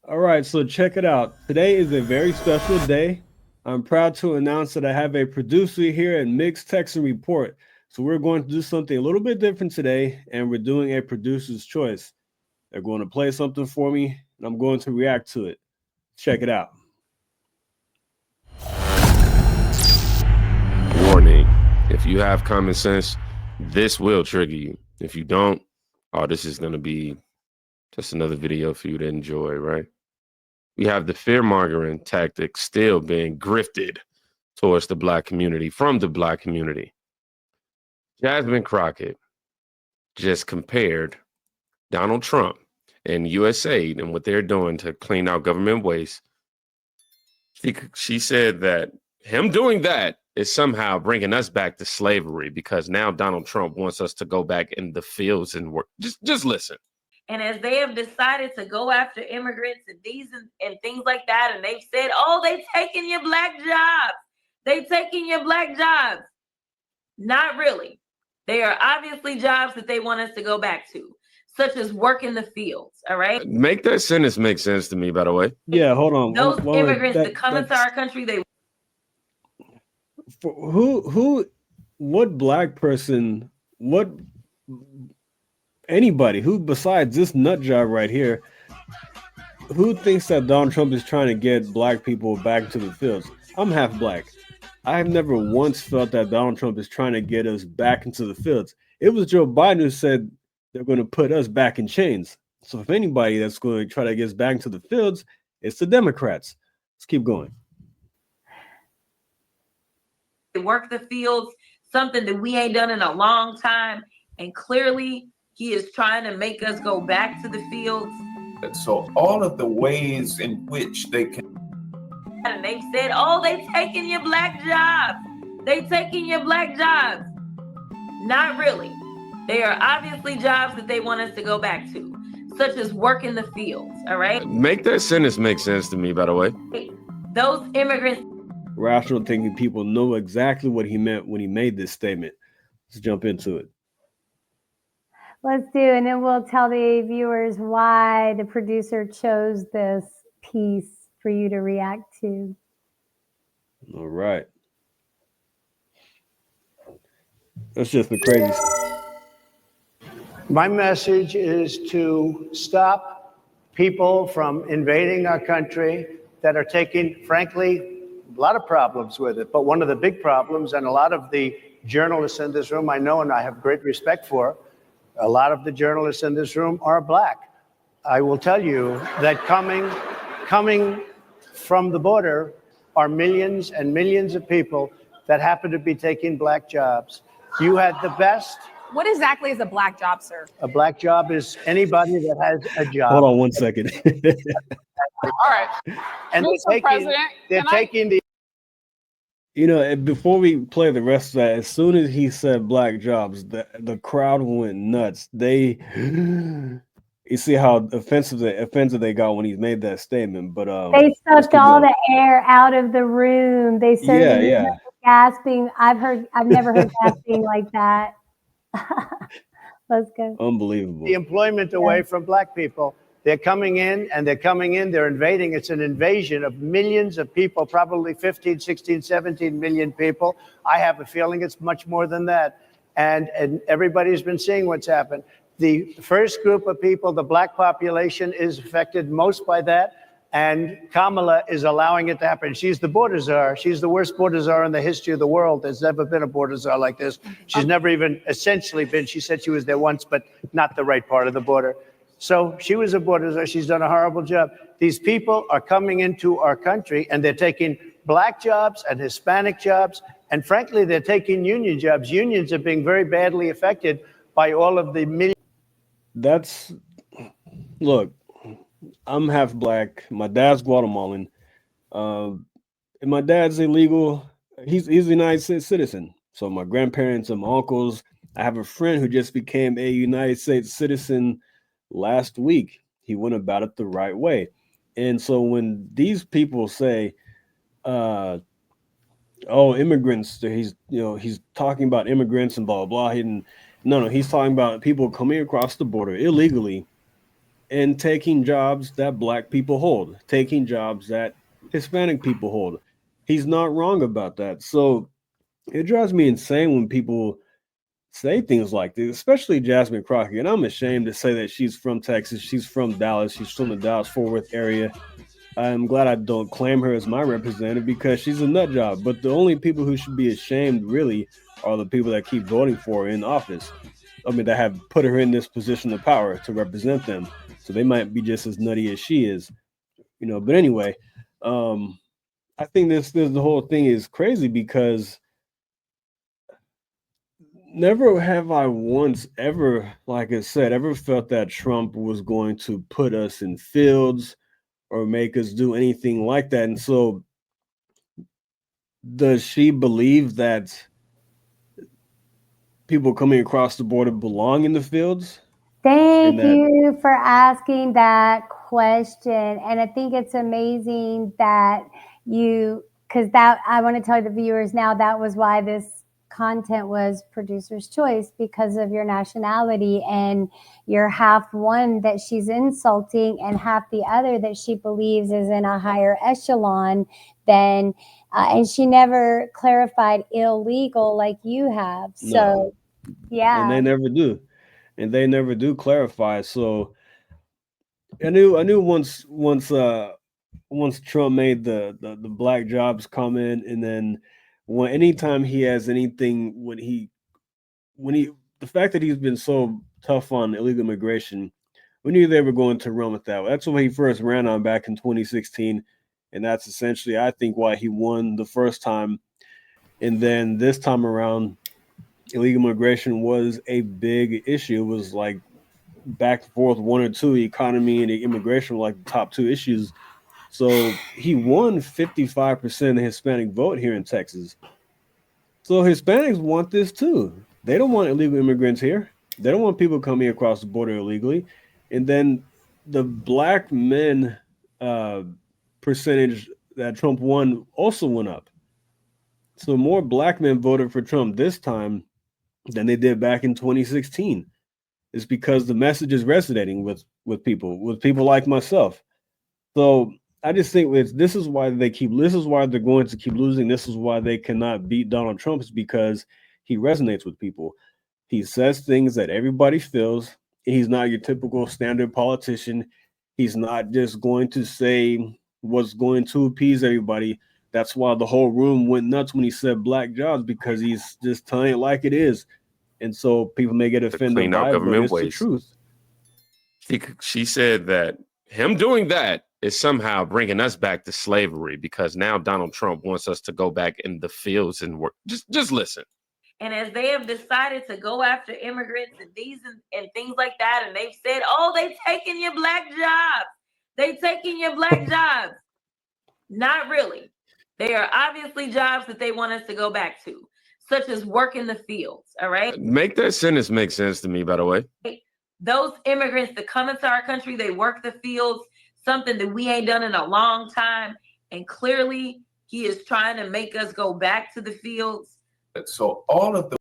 All right, so check it out. Today is a very special day. I'm proud to announce that I have a producer here at Mixed Texan Report. So we're going to do something a little bit different today, and we're doing a producer's choice. They're going to play something for me, and I'm going to react to it. Check it out. Warning, if you have common sense, this will trigger you. If you don't, oh, this is going to be just another video for you to enjoy, right? We have the fear-mongering tactic still being grifted towards the Black community from the Black community. Jasmine Crockett just compared Donald Trump and USAID and what they're doing to clean out government waste. She said that him doing that is somehow bringing us back to slavery because now Donald Trump wants us to go back in the fields and work. Just listen. And as they have decided to go after immigrants and things like that, and they've said, oh, they taking your Black jobs. They taking your Black jobs. Not really. They are obviously jobs that they want us to go back to, such as work in the fields. All right. Make that sentence make sense to me, by the way. Yeah, hold on. Those immigrants that come into our country, what Black person, anybody who besides this nut job right here, who thinks that Donald Trump is trying to get Black people back into the fields? I'm half Black. I have never once felt that Donald Trump is trying to get us back into the fields. It was Joe Biden who said they're going to put us back in chains. So if anybody that's going to try to get us back into the fields, it's the Democrats. Let's keep going. they work the fields, something that we ain't done in a long time. And clearly he is trying to make us go back to the fields. So all of the ways in which they can. And they've said, oh, they taking your Black jobs. They taking your Black jobs. Not really. They are obviously jobs that they want us to go back to, such as work in the fields. All right. Make that sentence make sense to me, by the way. Those immigrants. Rational thinking people know exactly what he meant when he made this statement. Let's jump into it. Let's do, and then we'll tell the viewers why the producer chose this piece for you to react to. All right. That's just the crazy. My message is to stop people from invading our country that are taking, frankly, a lot of problems with it. But one of the big problems, and a lot of the journalists in this room I know and I have great respect for, a lot of the journalists in this room are Black. I will tell you that coming from the border are millions and millions of people that happen to be taking Black jobs. You had the best. What exactly is a Black job, sir? A Black job is anybody that has a job. Hold on one second. All right. And they're taking the. You know, before we play the rest of that, as soon as he said Black jobs, the crowd went nuts. You see how offensive they got when he made that statement. But they sucked all the air out of the room. They said gasping. I've never heard gasping like that. Let's go. Unbelievable. The employment away from Black people. They're coming in, they're invading. It's an invasion of millions of people, probably 15, 16, 17 million people. I have a feeling it's much more than that. And everybody's been seeing what's happened. The first group of people, the Black population, is affected most by that. And Kamala is allowing it to happen. She's the border czar. She's the worst border czar in the history of the world. There's never been a border czar like this. She's never even essentially been. She said she was there once, but not the right part of the border. So she was a border czar. She's done a horrible job. These people are coming into our country and they're taking Black jobs and Hispanic jobs. And frankly, they're taking union jobs. Unions are being very badly affected by all of the millions. Look, I'm half Black. My dad's Guatemalan. And my dad's illegal. He's a United States citizen. So my grandparents and my uncles, I have a friend who just became a United States citizen last week. He went about it the right way. And so when these people say, immigrants, he's talking about immigrants and blah, blah, blah. No, he's talking about people coming across the border illegally and taking jobs that black people hold, taking jobs that Hispanic people hold. He's not wrong about that. So it drives me insane when people say things like this, especially Jasmine Crockett. And I'm ashamed to say that she's from Texas. She's from Dallas. She's from the Dallas-Fort Worth area. I'm glad I don't claim her as my representative because she's a nut job. But the only people who should be ashamed really are the people that keep voting for her in office. I mean, that have put her in this position of power to represent them. So they might be just as nutty as she is, you know. But anyway, I think this the whole thing is crazy because never have I once ever, like I said, ever felt that Trump was going to put us in fields or make us do anything like that. And so does she believe that people coming across the border belong in the fields? Thank you for asking that question. And I think it's amazing that because that I want to tell the viewers now that was why this content was producer's choice, because of your nationality, and you're half one that she's insulting and half the other that she believes is in a higher echelon than and she never clarified illegal like you have. So yeah. And they never do. And they never do clarify. So I knew once Trump made the black jobs comment, and then anytime he has anything, when he the fact that he's been so tough on illegal immigration, we knew they were going to run with that. That's what he first ran on back in 2016, and that's essentially, I think, why he won the first time. And then this time around, illegal immigration was a big issue. It was like back and forth, one or two. Economy and immigration were like the top two issues. So he won 55% of the Hispanic vote here in Texas. So Hispanics want this too. They don't want illegal immigrants here. They don't want people coming across the border illegally. And then the black men percentage that Trump won also went up. So more black men voted for Trump this time than they did back in 2016. It's because the message is resonating with people like myself. So I just think this is why they're going to keep losing. This is why they cannot beat Donald Trump, is because he resonates with people. He says things that everybody feels. He's not your typical standard politician. He's not just going to say what's going to appease everybody. That's why the whole room went nuts when he said black jobs, because he's just telling it like it is. And so people may get offended by it, but it's the truth. She said that him doing that is somehow bringing us back to slavery, because now Donald Trump wants us to go back in the fields and work. Just listen. And as they have decided to go after immigrants and things like that, and they've said, oh, they taking your black jobs. They taking your black jobs. Not really. They are obviously jobs that they want us to go back to, such as work in the fields. All right. Make that sentence make sense to me, by the way. Those immigrants that come into our country, they work the fields, something that we ain't done in a long time. And clearly he is trying to make us go back to the fields. So all of the